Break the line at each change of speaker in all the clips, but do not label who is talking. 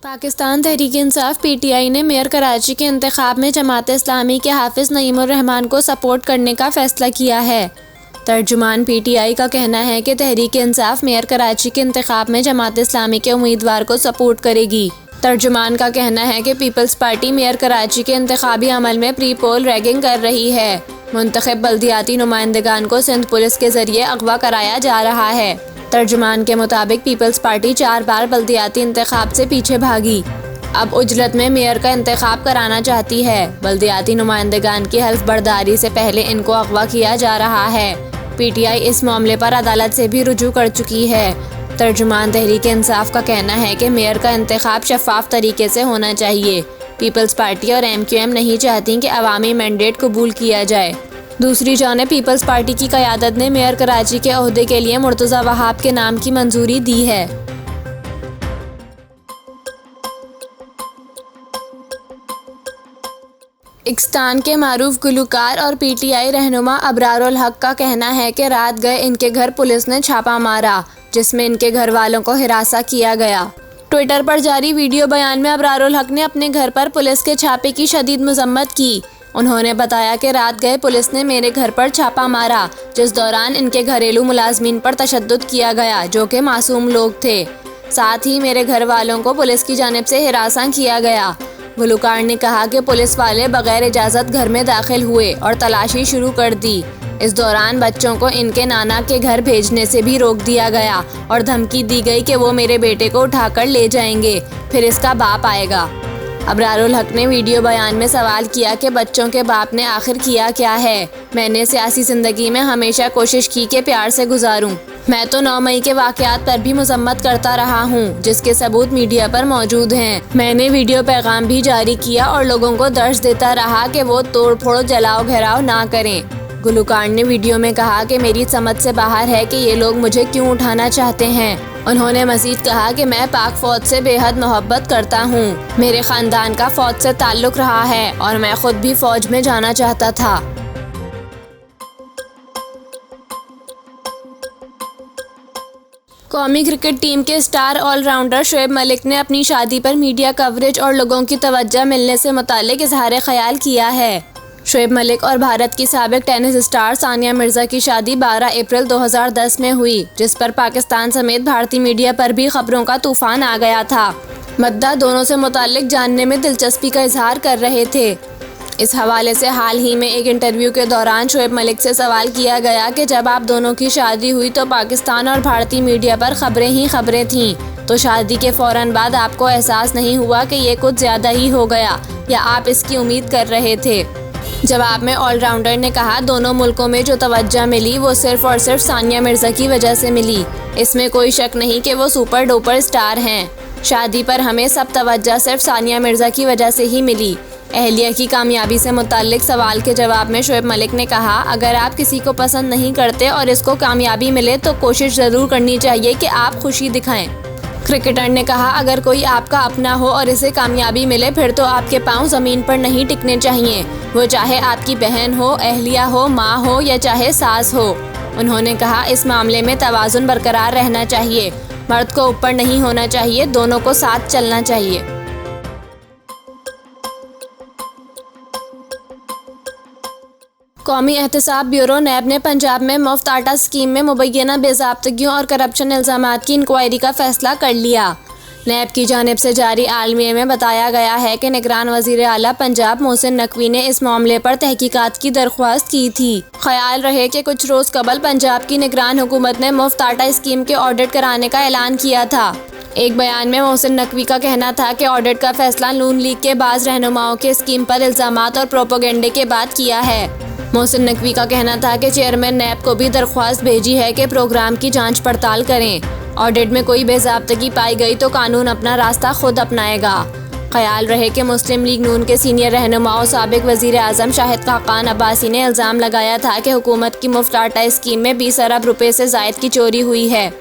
Pakistan Tehreek-e-Insaf (PTI) ने mayor Karachi के इंतखाब में जमात-ए-इस्लामी के हाफिज नईमुर-रहमान को सपोर्ट करने का फैसला किया है। तर्जुमान पीटीआई का कहना है कि तहरीक-ए-इंसाफ मेयर कराची के इंतखाब में जमात-ए-इस्लामी के उम्मीदवार को सपोर्ट करेगी। तर्जुमान का कहना है कि पीपल्स पार्टी मेयर कराची के इंतखाबी अमल में प्री पोल रैगिंग कर रही है। मुंतखब बल्दियाती नुमाइंदगान को सिंध पुलिस के जरिए अगवा कराया जा रहा है। तर्जुमान के मुताबिक पीपल्स पार्टी 4 बार बल्दियाती इंतखाब से पीछे भागी, अब उजलत में मेयर का इंतखाब कराना चाहती है। बल्दियाती नुमाइंदगान की हल्फ बर्दारी से पहले इनको अगवा किया जा रहा है। पीटीआई इस मामले पर अदालत से भी रुजू कर चुकी है। तर्जुमान तहरीक-ए-इंसाफ का कहना है कि मेयर का इंतखाब शफाफ तरीके से होना चाहिए। पीपल्स पार्टी और MQM नहीं चाहती कि अवामी मैंडेट कबूल किया जाए। दूसरी जानिब पीपल्स पार्टी की क़यादत ने मेयर कराची के ओहदे के लिए मुर्तज़ा वहाब के नाम की मंजूरी दी है। पाकिस्तान के मारूफ गुलकार और पीटीआई रहनुमा अबरारुल हक का कहना है कि रात गए इनके घर पुलिस ने छापा मारा, जिसमें इनके घर वालों को हिरासा किया गया। ट्विटर पर जारी वीडियो बयान में अबरारुल हक ने अपने घर पर पुलिस के छापे की शदीद मजम्मत की। उन्होंने बताया कि रात गए पुलिस ने मेरे घर पर छापा मारा, जिस दौरान इनके घरेलू मुलाजमीन पर तशद्दुद किया गया, जो कि मासूम लोग थे। साथ ही मेरे घर वालों को पुलिस की जानिब से हिरासा किया गया। गुलकार ने कहा कि पुलिस वाले बगैर इजाज़त घर में दाखिल हुए और तलाशी शुरू कर दी। इस दौरान बच्चों को इनके नाना के घर भेजने से भी रोक दिया गया और धमकी दी गई कि वो मेरे बेटे को उठाकर ले जाएंगे, फिर इसका बाप आएगा। अबरारुल हक ने वीडियो बयान में सवाल किया कि बच्चों के बाप ने आखिर किया क्या है। मैंने सियासी ज़िंदगी में हमेशा कोशिश की कि प्यार से गुजारूं। मैं तो 9 मई के वाक़यात पर भी मजम्मत करता रहा हूं, जिसके सबूत मीडिया पर मौजूद हैं। मैंने वीडियो पैगाम भी जारी किया और लोगों को दर्ज देता रहा कि वो तोड़ फोड़ जलाओ घेराव ना करें। गुलकार ने वीडियो में कहा कि मेरी समझ से बाहर है कि ये लोग मुझे क्यों उठाना चाहते हैं। उन्होंने मज़ीद कहा कि मैं पाक फ़ौज से बेहद मोहब्बत करता हूँ। मेरे ख़ानदान का फ़ौज से ताल्लुक़ रहा है और मैं ख़ुद भी फ़ौज में जाना चाहता था। कौमी क्रिकेट टीम के स्टार ऑलराउंडर शोएब मलिक ने अपनी शादी पर मीडिया कवरेज और लोगों की तवज्जो मिलने से मुताल्लिक़ इज़हार ख़याल किया है। शोएब मलिक और भारत की साबिक टेनिस स्टार सानिया मिर्ज़ा की शादी 12 अप्रैल 2010 में हुई, जिस पर पाकिस्तान समेत भारतीय मीडिया पर भी खबरों का तूफान आ गया था। मद्दा दोनों से मुताल्लिक़ जानने में दिलचस्पी का इजहार कर रहे थे। इस हवाले से हाल ही में एक इंटरव्यू के दौरान शोएब मलिक से सवाल किया गया कि जब आप दोनों की शादी हुई तो पाकिस्तान और भारतीय मीडिया पर खबरें ही खबरें थीं, तो शादी के फ़ौरन बाद आपको एहसास नहीं हुआ कि ये कुछ ज़्यादा ही हो गया, या आप इसकी उम्मीद कर रहे थे? जवाब में ऑलराउंडर ने कहा, दोनों मुल्कों में जो तवज्जो मिली वो सिर्फ और सिर्फ सानिया मिर्ज़ा की वजह से मिली। इसमें कोई शक नहीं कि वो सुपर डुपर स्टार हैं। शादी पर हमें सब तवज्जो सिर्फ सानिया मिर्ज़ा की वजह से ही मिली। अहलिया की कामयाबी से मुताल्लिक़ सवाल के जवाब में शोएब मलिक ने कहा, अगर आप किसी को पसंद नहीं करते और इसको कामयाबी मिले तो कोशिश ज़रूर करनी चाहिए कि आप खुशी दिखाएं। क्रिकेटर ने कहा, अगर कोई आपका अपना हो और इसे कामयाबी मिले फिर तो आपके पाँव ज़मीन पर नहीं टिकने चाहिए, वो चाहे आपकी बहन हो, अहलिया हो, माँ हो या चाहे सास हो। उन्होंने कहा, इस मामले में तवाज़ुन बरकरार रहना चाहिए, मर्द को ऊपर नहीं होना चाहिए, दोनों को साथ चलना चाहिए। कौमी एहतसाब ब्यूरो नैब ने पंजाब में मुफ्त आटा स्कीम में मुबैना बेज़ाब्तगियों और करप्शन इल्ज़ामात की इंक्वायरी का फैसला कर लिया। नैब की जानिब से जारी आलमिया में बताया गया है कि निगरान वज़ीर आला पंजाब मोहसिन नकवी ने इस मामले पर तहकीकात की दरख्वास्त की थी। ख्याल रहे कि कुछ रोज़ कबल पंजाब की निगरान हुकूमत ने मुफ्त आटा स्कीम के ऑडिट कराने का ऐलान किया था। एक बयान में मोहसिन नकवी का कहना था कि ऑडिट का फैसला नून लीग के बाज़ रहनुमाओं के स्कीम पर इल्ज़ामात और प्रोपोगंडे के बाद किया है। मोहसिन नकवी का कहना था कि चेयरमैन नैब को भी दरख्वास्त भेजी है कि प्रोग्राम की जांच पड़ताल करें। ऑडिट में कोई बेज़ाब्तगी पाई गई तो कानून अपना रास्ता खुद अपनाएगा। ख्याल रहे कि मुस्लिम लीग नून के सीनियर रहनुमाओं साबिक वज़ीर आज़म शाहिद खाकान अब्बासी ने इल्ज़ाम लगाया था कि हुकूमत की मुफ्त आटा स्कीम में 20 अरब रुपए से ज़ायद की चोरी हुई है।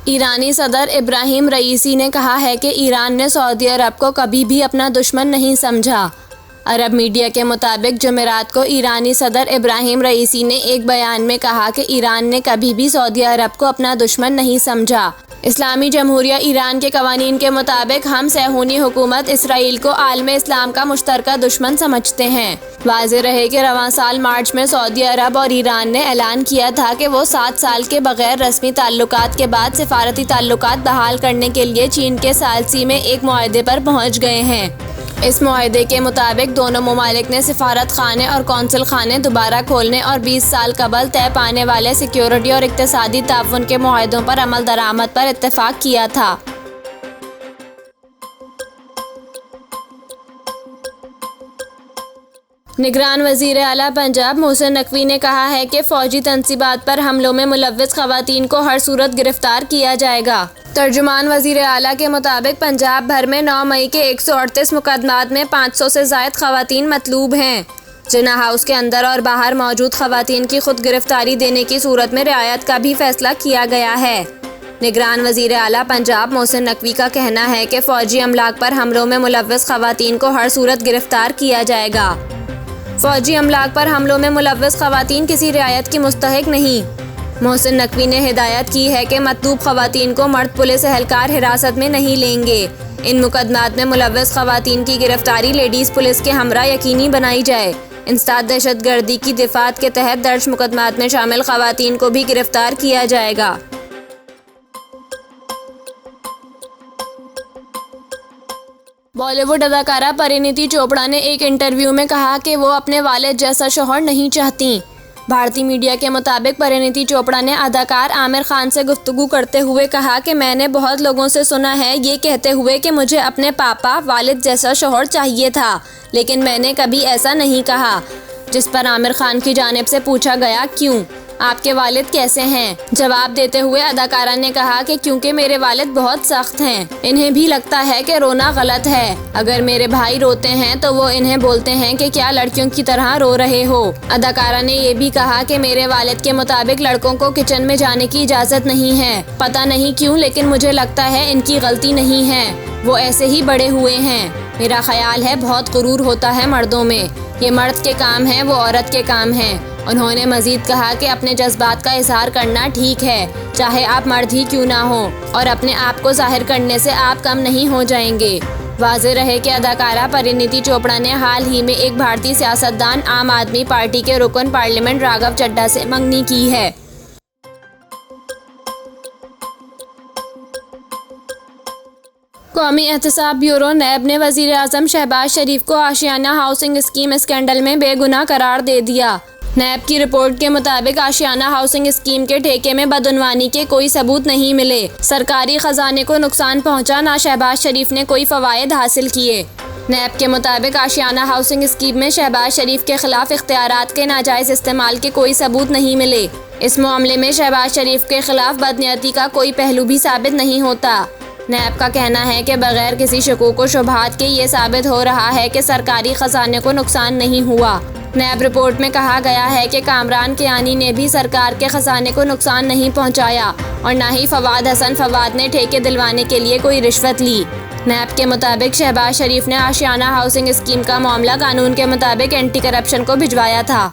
ईरानी सदर इब्राहिम रईसी ने कहा है कि ईरान ने सऊदी अरब को कभी भी अपना दुश्मन नहीं समझा। अरब मीडिया के मुताबिक जुमेरात को ईरानी सदर इब्राहिम रईसी ने एक बयान में कहा कि ईरान ने कभी भी सऊदी अरब को अपना दुश्मन नहीं समझा। इस्लामी जमहूरिया ईरान के कवानीन के मुताबिक हम सहूनी हुकूमत इसराइल को आलम इस्लाम का मुश्तरका दुश्मन समझते हैं। वाज़ेह रहे कि रवां साल मार्च में सऊदी अरब और ईरान ने ऐलान किया था कि वो 7 साल के बगैर रस्मी ताल्लुकात के बाद सिफारती ताल्लुकात बहाल करने के लिए चीन के सालसी में एक मुआहदे पर पहुँच गए हैं। इस मुआहदे के मुताबिक दोनों ममालिक ने सिफारत खाने और कौंसल खाने दोबारा खोलने और 20 साल कबल तय पाने वाले सिक्योरिटी और इक्तिसादी ताउन के मुआहदों पर अमल दरामद पर इत्तेफाक किया था। निगरान वज़ीर आला पंजाब मोहसिन नकवी ने कहा है कि फ़ौजी तनसीबात पर हमलों में मुलव्विस ख़वातीन को हर सूरत गिरफ्तार किया जाएगा। तर्जुमान वज़ीर आला के मुताबिक पंजाब भर में 9 मई के 138 मुकदमात में 500 से ज़ायद ख़वातीन मतलूब हैं। जिन्ना हाउस के अंदर और बाहर मौजूद ख़वातीन की खुद गिरफ्तारी देने की सूरत में रियायत का भी फैसला किया गया है। निगरान वज़ीर आला पंजाब मोहसिन नकवी का कहना है कि फ़ौजी अमलाक पर हमलों में मुलव्विस ख़वातीन को हर सूरत गिरफ्तार किया जाएगा। फ़ौजी अमलाक पर हमलों में मुलव्विस ख़वातीन किसी रियायत की मुस्तहिक नहीं। मोहसिन नकवी ने हिदायत की है कि मतलूब ख़वातीन को मर्द पुलिस एहलकार हिरासत में नहीं लेंगे। इन मुकदमात में मुलव्विस ख़वातीन की गिरफ्तारी लेडीज़ पुलिस के हमरा यकीनी बनाई जाए। इंसदाद दहशतगर्दी की दिफात के तहत दर्ज मुकदमात में शामिल ख़वातीन को भी गिरफ्तार किया जाएगा। बॉलीवुड अदाकारा परिणीति चोपड़ा ने एक इंटरव्यू में कहा कि वो अपने वालिद जैसा शौहर नहीं चाहती। भारतीय मीडिया के मुताबिक परिणीति चोपड़ा ने अदाकार आमिर खान से गुफ्तगू करते हुए कहा कि मैंने बहुत लोगों से सुना है ये कहते हुए कि मुझे अपने पापा वालिद जैसा शौहर चाहिए था, लेकिन मैंने कभी ऐसा नहीं कहा। जिस पर आमिर खान की जानिब से पूछा गया क्यों, आपके वालिद कैसे हैं? जवाब देते हुए अदाकारा ने कहा कि क्योंकि मेरे वालिद बहुत सख्त हैं, इन्हें भी लगता है कि रोना गलत है। अगर मेरे भाई रोते हैं तो वो इन्हें बोलते हैं कि क्या लड़कियों की तरह रो रहे हो। अदाकारा ने ये भी कहा कि मेरे वालिद के मुताबिक लड़कों को किचन में जाने की इजाज़त नहीं है। पता नहीं क्यों, लेकिन मुझे लगता है इनकी गलती नहीं है, वो ऐसे ही बड़े हुए हैं। मेरा ख्याल है बहुत गुरूर होता है मर्दों में, ये मर्द के काम है, वो औरत के काम है। उन्होंने मजीद कहा कि अपने जज्बात का इजहार करना ठीक है, चाहे आप मर्द ही क्यों ना हो, और अपने आप को जाहिर करने से आप कम नहीं हो जाएंगे। वाज़ेह रहे कि अदाकारा परिणीति चोपड़ा ने हाल ही में एक भारतीय सियासतदान आम आदमी पार्टी के रुकन पार्लियामेंट राघव चड्ढा से मंगनी की है। कौमी एहतसाब ब्यूरो नैब ने वज़ीर आज़म शहबाज शरीफ को आशियाना हाउसिंग स्कीम स्कैंडल में बेगुनाह करार दे दिया। नैब की रिपोर्ट के मुताबिक आशियाना हाउसिंग स्कीम के ठेके में बदउनवानी के कोई सबूत नहीं मिले। सरकारी खजाने को नुकसान पहुंचा, ना शहबाज शरीफ ने कोई फ़वाइद हासिल किए। नैब के मुताबिक आशियाना हाउसिंग स्कीम में शहबाज शरीफ के खिलाफ इख्तियारात के नाजायज़ इस्तेमाल के कोई सबूत नहीं मिले। इस मामले में शहबाज शरीफ के खिलाफ बदनीयती का कोई पहलू भी साबित नहीं होता। नैब का कहना है कि बगैर किसी शकूक व शुबहात के ये साबित हो रहा है कि सरकारी खजाने को नुकसान नहीं हुआ। नैब रिपोर्ट में कहा गया है कि कामरान कियानी ने भी सरकार के खजाने को नुकसान नहीं पहुंचाया और ना ही फवाद हसन फवाद ने ठेके दिलवाने के लिए कोई रिश्वत ली। नैब के मुताबिक शहबाज शरीफ ने आशियाना हाउसिंग स्कीम का मामला कानून के मुताबिक एंटी करप्शन को भिजवाया था।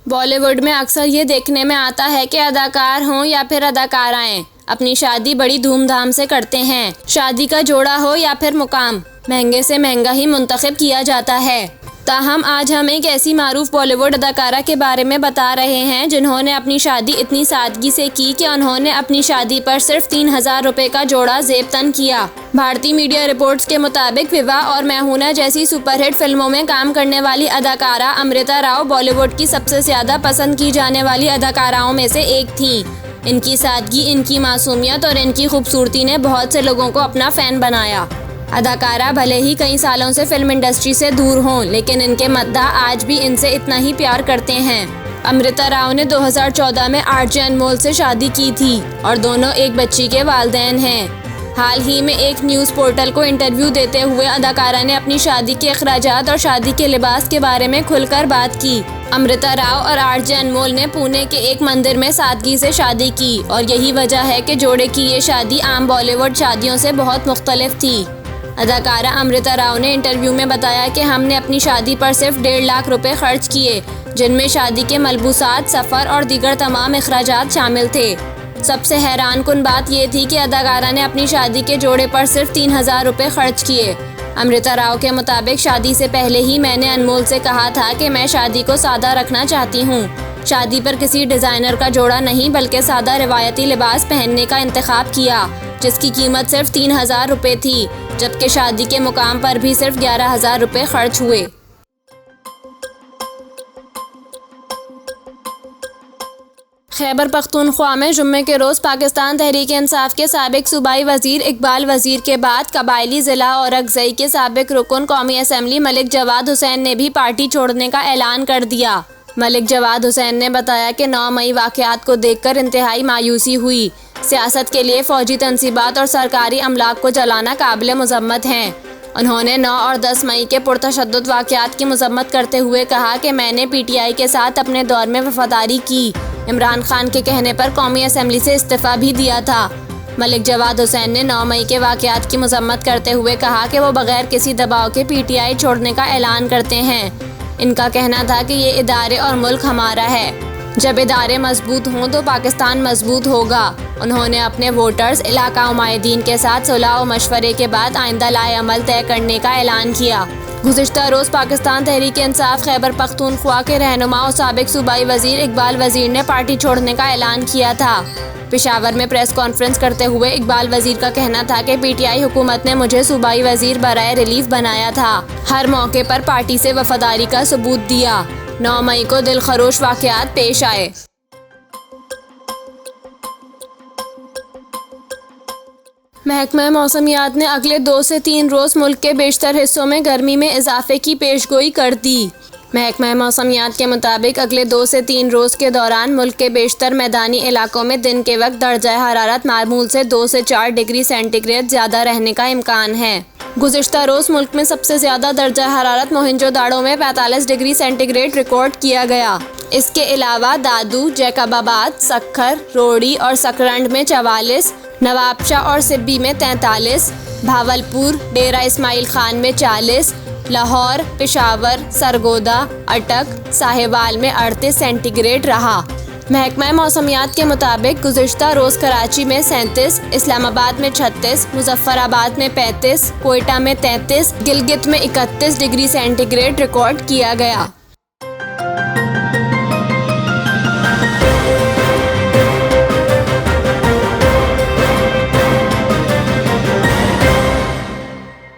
बॉलीवुड में अक्सर ये देखने में आता है कि अदाकार हों या फिर अदाकाराएं अपनी शादी बड़ी धूमधाम से करते हैं। शादी का जोड़ा हो या फिर मुकाम, महंगे से महंगा ही मुंतखब किया जाता है। ताहम आज हम एक ऐसी मारूफ बॉलीवुड अदाकारा के बारे में बता रहे हैं जिन्होंने अपनी शादी इतनी सादगी से की कि उन्होंने अपनी शादी पर सिर्फ 3000 रुपए का जोड़ा जेब तन किया। भारतीय मीडिया रिपोर्ट्स के मुताबिक विवाह और मैहूना जैसी सुपरहिट फिल्मों में काम करने वाली अदाकारा अमृता राव बॉलीवुड की सबसे ज्यादा पसंद की जाने वाली अदाकाराओं में से एक थीं। इनकी सादगी, इनकी मासूमियत और इनकी खूबसूरती ने बहुत से लोगों को अपना फ़ैन बनाया। अदाकारा भले ही कई सालों से फिल्म इंडस्ट्री से दूर हों, लेकिन इनके मद्दाह आज भी इनसे इतना ही प्यार करते हैं। अमृता राव ने 2014 में आरजे अनमोल से शादी की थी और दोनों एक बच्ची के वालिदैन हैं। हाल ही में एक न्यूज़ पोर्टल को इंटरव्यू देते हुए अदाकारा ने अपनी शादी के अखराजात और शादी के लिबास के बारे में खुलकर बात की। अमृता राव और आरजे अनमोल ने पुणे के एक मंदिर में सादगी से शादी की और यही वजह है कि जोड़े की ये शादी आम बॉलीवुड शादियों से बहुत मुख्तलिफ थी। अदाकारा अमृता राव ने इंटरव्यू में बताया कि हमने अपनी शादी पर सिर्फ 1.5 लाख रुपए खर्च किए, जिनमें शादी के मलबूसात, सफ़र और दीगर तमाम अखराजात शामिल थे। सबसे हैरान कुन बात ये थी कि अदाकारा ने अपनी शादी के जोड़े पर सिर्फ 3,000 रुपये खर्च किए। अमृता राव के मुताबिक शादी से पहले ही मैंने अनमोल से कहा था कि मैं शादी को सादा रखना चाहती हूँ। शादी पर किसी डिज़ाइनर का जोड़ा नहीं बल्कि सादा रिवायती लिबास पहनने का इंतखाब किया, जिसकी कीमत सिर्फ 3,000 रुपये थी, जबकि शादी के मुकाम पर भी सिर्फ 11,000 रुपये खर्च हुए। खैबर पख्तूनख्वा में जुम्मे के रोज़ पाकिस्तान तहरीक इंसाफ के साबिक सूबाई वज़ीर इकबाल वज़ीर के बाद कबायली ज़िला औरकज़ई के साबिक रुकन कौमी असम्बली मलिक जवाद हुसैन ने भी पार्टी छोड़ने का ऐलान कर दिया। मलिक जवाद हुसैन ने बताया कि 9 मई वाक़यात को देखकर इंतहाई मायूसी हुई। सियासत के लिए फ़ौजी तनसीबात और सरकारी अमलाक को जलाना काबिल मज़म्मत हैं। उन्होंने 9 और 10 मई के पुरतशद्दुद वाक़यात की मज़म्मत करते हुए कहा कि मैंने PTI के साथ अपने दौर में वफ़ादारी की। इमरान खान के कहने पर कौमी असम्बली से इस्तीफ़ा भी दिया था। मलिक जवाद हुसैन ने 9 मई के वाक़यात की मज़म्मत करते हुए कहा कि वो बग़ैर किसी दबाव के PTI छोड़ने का ऐलान करते हैं। इनका कहना था कि ये इदारे और मुल्क हमारा है। जब इदारे मजबूत हों तो पाकिस्तान मजबूत होगा। उन्होंने अपने वोटर्स, इलाका उमायदीन के साथ सुलह और मशवरे के बाद आइंदा लाए अमल तय करने का ऐलान किया। गुज़िश्ता रोज़ पाकिस्तान तहरीक इंसाफ खैबर पख्तूनख्वा के रहनुमा और साबिक सूबाई वज़ीर इकबाल वज़ीर ने पार्टी छोड़ने का ऐलान किया था। पेशावर में प्रेस कॉन्फ्रेंस करते हुए इकबाल वज़ीर का कहना था कि PTI हुकूमत ने मुझे सूबाई वज़ीर बराए रिलीफ बनाया था। हर मौके पर पार्टी से वफादारी का सबूत दिया। 9 मई को दिलखरोश वाक़यात पेश आए। महकमा मौसमियात ने अगले 2 से 3 रोज़ मुल्क के बेशतर हिस्सों में गर्मी में इजाफे की पेशगोई कर दी। महकमा मौसमियात के मुताबिक अगले 2 से 3 रोज़ के दौरान मुल्क के बेशतर मैदानी इलाकों में दिन के वक्त दर्जा हरारत मामूल से 2 से 4 डिग्री सेंटीग्रेड ज़्यादा रहने का इम्कान है। गुज़िश्ता रोज़ मुल्क में सबसे ज़्यादा दर्जा हरारत मोहनजोदाड़ो में 45 डिग्री सेंटीग्रेड रिकॉर्ड किया गया। इसके अलावा दादू, जैकबाबाद, सक्खर, रोड़ी और सकरंड में 44, नवाबशाह और सिब्बी में 43, भावलपुर, डेरा इस्माइल खान में 40, लाहौर, पेशावर, सरगोदा, अटक, साहिवाल में 38 सेंटीग्रेड रहा। महकमा मौसमियात के मुताबिक गुज़िश्ता रोज़ कराची में 37, इस्लामाबाद में 36, मुजफ्फराबाद में 35, कोयटा में 33, गिलगित में 31 डिग्री सेंटीग्रेड रिकॉर्ड किया गया।